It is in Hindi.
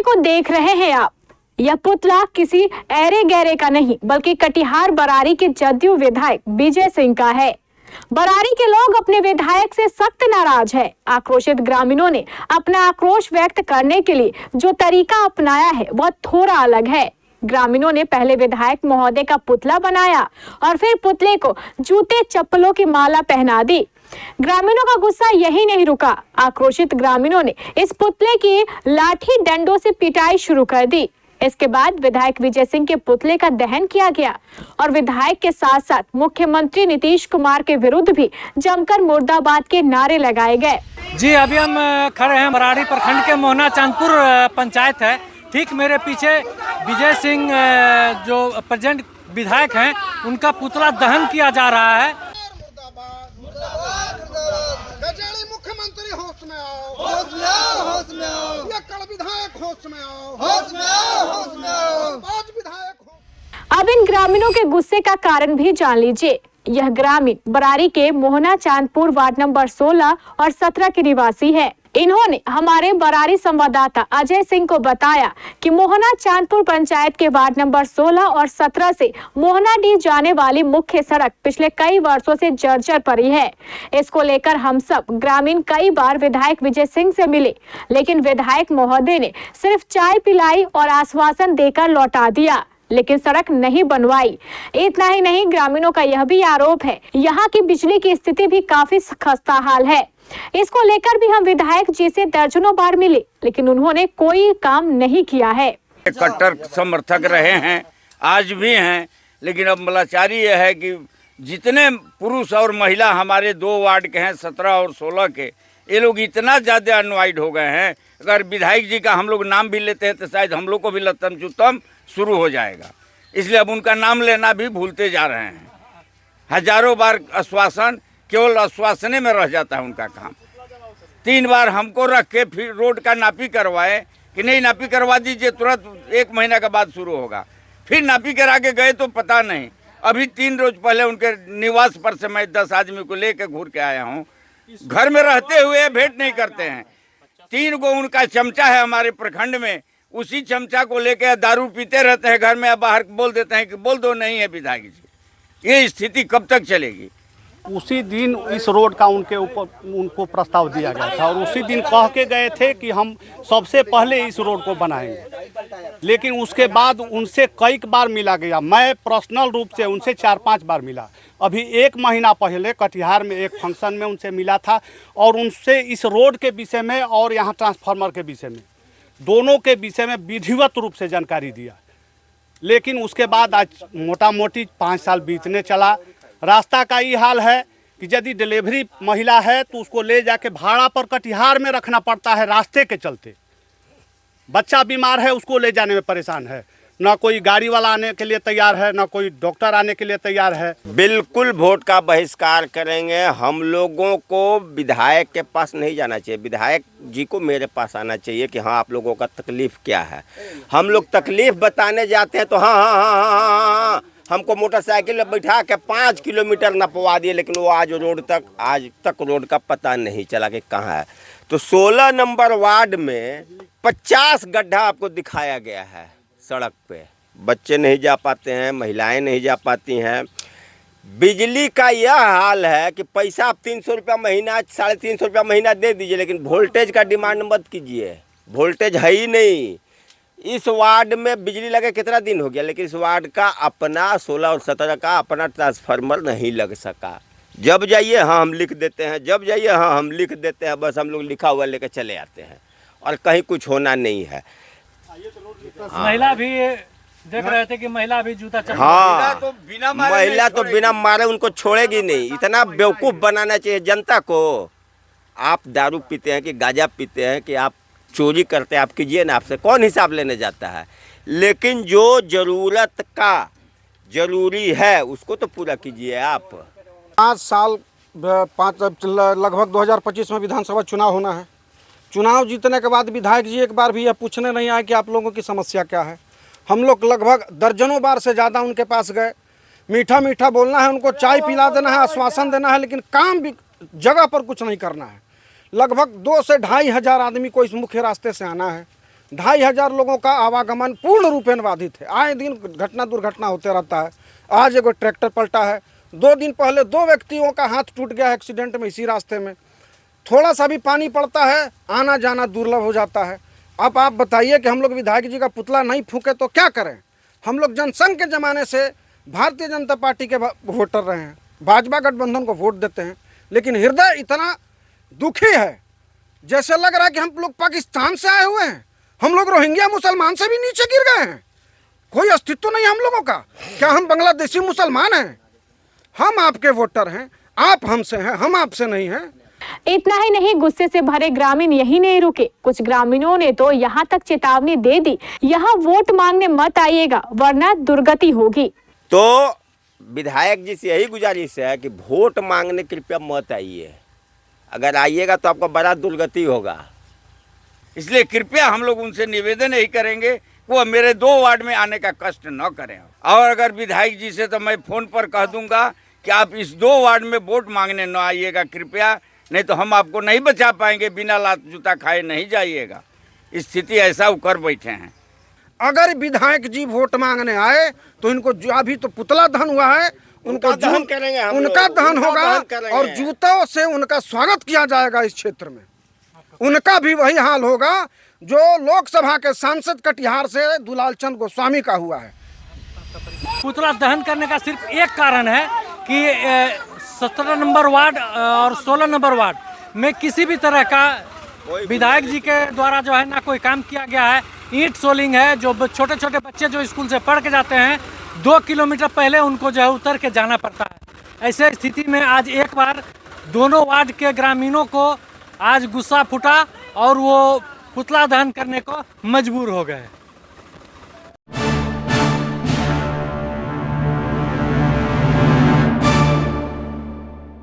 को देख रहे हैं आप, यह पुतला किसी ऐरे गहरे का नहीं बल्कि कटिहार बरारी के जदयू विधायक विजय सिंह का है। बरारी के लोग अपने विधायक से सख्त नाराज है। आक्रोशित ग्रामीणों ने अपना आक्रोश व्यक्त करने के लिए जो तरीका अपनाया है वह थोड़ा अलग है। ग्रामीणों ने पहले विधायक महोदय का पुतला बनाया और फिर पुतले को जूते चप्पलों की माला पहना दी। ग्रामीणों का गुस्सा यही नहीं रुका। आक्रोशित ग्रामीणों ने इस पुतले की लाठी डंडों से पिटाई शुरू कर दी। इसके बाद विधायक विजय सिंह के पुतले का दहन किया गया और विधायक के साथ साथ मुख्यमंत्री नीतीश कुमार के विरुद्ध भी जमकर मुर्दाबाद के नारे लगाए गए। जी, अभी हम खड़े हैं बरारी प्रखंड के मोहना चांदपुर पंचायत है। ठीक मेरे पीछे विजय सिंह जो प्रेजेंट विधायक हैं, उनका पुतला दहन किया जा रहा है। मुख्यमंत्री होश में आओ, होश में आओ, होश में आओ। ये कल विधायक होश में आओ, होश में आओ, होश में आओ। आज विधायक हो। अब इन ग्रामीणों के गुस्से का कारण भी जान लीजिए। यह ग्रामीण बरारी के मोहना चांदपुर वार्ड नंबर 16 और 17 के निवासी है। इन्होंने हमारे बरारी संवाददाता अजय सिंह को बताया कि मोहना चांदपुर पंचायत के वार्ड नंबर 16 और 17 से मोहनाडीह जाने वाली मुख्य सड़क पिछले कई वर्षों से जर्जर पड़ी है। इसको लेकर हम सब ग्रामीण कई बार विधायक विजय सिंह से मिले, लेकिन विधायक महोदय ने सिर्फ चाय पिलाई और आश्वासन देकर लौटा दिया, लेकिन सड़क नहीं बनवाई। इतना ही नहीं, ग्रामीणों का यह भी आरोप है यहाँ की बिजली की स्थिति भी काफी खस्ता हाल है। इसको लेकर भी हम विधायक जी से दर्जनों बार मिले, लेकिन उन्होंने कोई काम नहीं किया है। कट्टर समर्थक रहे हैं, आज भी हैं, लेकिन अब लाचारी यह है कि जितने पुरुष और महिला हमारे 2 वार्ड के हैं, 17 और 16 के, ये लोग इतना ज़्यादा अनवाइड हो गए हैं। अगर विधायक जी का हम लोग नाम भी लेते हैं तो शायद हम लोग को भी लतम चुतम शुरू हो जाएगा, इसलिए अब उनका नाम लेना भी भूलते जा रहे हैं। हजारों बार आश्वासन, केवल आश्वासने में रह जाता है उनका काम। 3 बार हमको रख के फिर रोड का नापी करवाए कि नहीं, नापी करवा दीजिए, तुरंत 1 महीना के बाद शुरू होगा। फिर नापी करा के गए तो पता नहीं। अभी 3 रोज पहले उनके निवास पर से मैं 10 आदमी को लेकर घूर के आया हूँ। घर में रहते हुए भेंट नहीं करते हैं। 3 गो उनका चमचा है हमारे प्रखंड में, उसी चमचा को लेकर दारू पीते रहते हैं घर में। अब बाहर बोल देते हैं कि बोल दो नहीं है विधायक जी। ये स्थिति कब तक चलेगी? उसी दिन इस रोड का उनको प्रस्ताव दिया गया था और उसी दिन कह के गए थे कि हम सबसे पहले इस रोड को बनाएंगे, लेकिन उसके बाद उनसे कई बार मिला गया। मैं पर्सनल रूप से उनसे 4-5 बार मिला। अभी 1 महीना पहले कटिहार में एक फंक्शन में उनसे मिला था और उनसे इस रोड के विषय में और यहाँ ट्रांसफार्मर के विषय में, दोनों के विषय में विधिवत रूप से जानकारी दिया। लेकिन उसके बाद आज मोटा मोटी 5 साल बीतने चला। रास्ता का ये हाल है कि यदि डिलीवरी महिला है तो उसको ले जाके भाड़ा पर कटिहार में रखना पड़ता है रास्ते के चलते। बच्चा बीमार है, उसको ले जाने में परेशान है। ना कोई गाड़ी वाला आने के लिए तैयार है, ना कोई डॉक्टर आने के लिए तैयार है। बिल्कुल वोट का बहिष्कार करेंगे। हम लोगों को विधायक के पास नहीं जाना चाहिए, विधायक जी को मेरे पास आना चाहिए कि हाँ आप लोगों का तकलीफ क्या है। हम लोग तकलीफ बताने जाते हैं तो हाँ, हमको मोटरसाइकिल में बैठा के 5 किलोमीटर नपवा दिए, लेकिन वो आज तक रोड का पता नहीं चला कि कहाँ है। तो 16 नंबर वार्ड में 50 गड्ढा आपको दिखाया गया है सड़क पे। बच्चे नहीं जा पाते हैं, महिलाएं नहीं जा पाती हैं। बिजली का यह हाल है कि पैसा आप 300 रुपया महीना, 350 रुपया महीना दे दीजिए, लेकिन वोल्टेज का डिमांड मत कीजिए। वोल्टेज है ही नहीं। इस वार्ड में बिजली लगे कितना दिन हो गया, लेकिन इस वार्ड का अपना 16 और 17 का अपना ट्रांसफार्मर नहीं लग सका। जब जाइए हाँ हम लिख देते हैं, जब जाइए हाँ हम लिख देते हैं, बस हम लोग लिखा हुआ लेकर चले आते हैं और कहीं कुछ होना नहीं है। महिला भी देख रहे थे कि महिला भी जूता चप्पल, हाँ महिला तो बिना मारे उनको छोड़ेगी नहीं। इतना बेवकूफ़ बनाना चाहिए जनता को। आप दारू पीते हैं कि गांजा पीते हैं कि आप चोरी करते हैं, आप कीजिए ना, आपसे कौन हिसाब लेने जाता है। लेकिन जो ज़रूरत का ज़रूरी है उसको तो पूरा कीजिए आप। 5 साल लगभग 2025 में विधानसभा चुनाव होना है। चुनाव जीतने के बाद विधायक जी एक बार भी यह पूछने नहीं आए कि आप लोगों की समस्या क्या है। हम लोग लगभग दर्जनों बार से ज़्यादा उनके पास गए। मीठा मीठा बोलना है, उनको चाय पिला देना है, आश्वासन देना है, लेकिन काम भी जगह पर कुछ नहीं करना है। लगभग 2 से 2,500 आदमी को इस मुख्य रास्ते से आना है। 2500 लोगों का आवागमन पूर्ण रूपेण बाधित है। आए दिन घटना दुर्घटना होते रहता है। आज एगो ट्रैक्टर पलटा है, 2 दिन पहले 2 व्यक्तियों का हाथ टूट गया एक्सीडेंट में इसी रास्ते में। थोड़ा सा भी पानी पड़ता है, आना जाना दुर्लभ हो जाता है। अब आप बताइए कि हम लोग विधायक जी का पुतला नहीं फूके तो क्या करें। हम लोग जनसंघ के ज़माने से भारतीय जनता पार्टी के वोटर रहे हैं, भाजपा गठबंधन को वोट देते हैं, लेकिन हृदय इतना दुखी है जैसे लग रहा है कि हम लोग पाकिस्तान से आए हुए हैं। हम लोग रोहिंग्या मुसलमान से भी नीचे गिर गए हैं। कोई अस्तित्व नहीं हम लोगों का। क्या हम बांग्लादेशी मुसलमान हैं? हम आपके वोटर हैं, आप हमसे हैं, हम आपसे नहीं हैं। इतना ही नहीं, गुस्से से भरे ग्रामीण यही नहीं रुके। कुछ ग्रामीणों ने तो यहाँ तक चेतावनी दे दी, यहाँ वोट मांगने मत आइएगा वरना दुर्गति होगी। तो विधायक जी से यही गुजारिश है कि वोट मांगने कृपया मत आइए। अगर आइएगा तो आपका बड़ा दुर्गति होगा। इसलिए कृपया हम लोग उनसे निवेदन यही करेंगे वो मेरे 2 वार्ड में आने का कष्ट न करें। और अगर विधायक जी से तो मैं फ़ोन पर कह दूंगा कि आप इस 2 वार्ड में वोट मांगने न आइएगा कृपया, नहीं तो हम आपको नहीं बचा पाएंगे। बिना लात जूता खाए नहीं जाइएगा। स्थिति ऐसा उकर बैठे हैं। अगर विधायक जी वोट मांगने आए तो इनको जो अभी तो पुतला दहन हुआ है, उनको दहन करेंगे हम उनका लोग, दहन उनका होगा दहन करेंगे। और जूतों से उनका स्वागत किया जाएगा। इस क्षेत्र में उनका भी वही हाल होगा जो लोकसभा के सांसद कटिहार से दुलाल चंद गोस्वामी का हुआ है। पुतला दहन करने का सिर्फ एक कारण है कि 17 नंबर वार्ड और 16 नंबर वार्ड में किसी भी तरह का विधायक जी के द्वारा जो है ना कोई काम किया गया है। ईंट सोलिंग है, जो छोटे छोटे बच्चे जो स्कूल से पढ़ के जाते हैं 2 किलोमीटर पहले उनको जो है उतर के जाना पड़ता है। ऐसे स्थिति में आज एक बार दोनों वार्ड के ग्रामीणों को आज गुस्सा फूटा और वो पुतला दहन करने को मजबूर हो गए।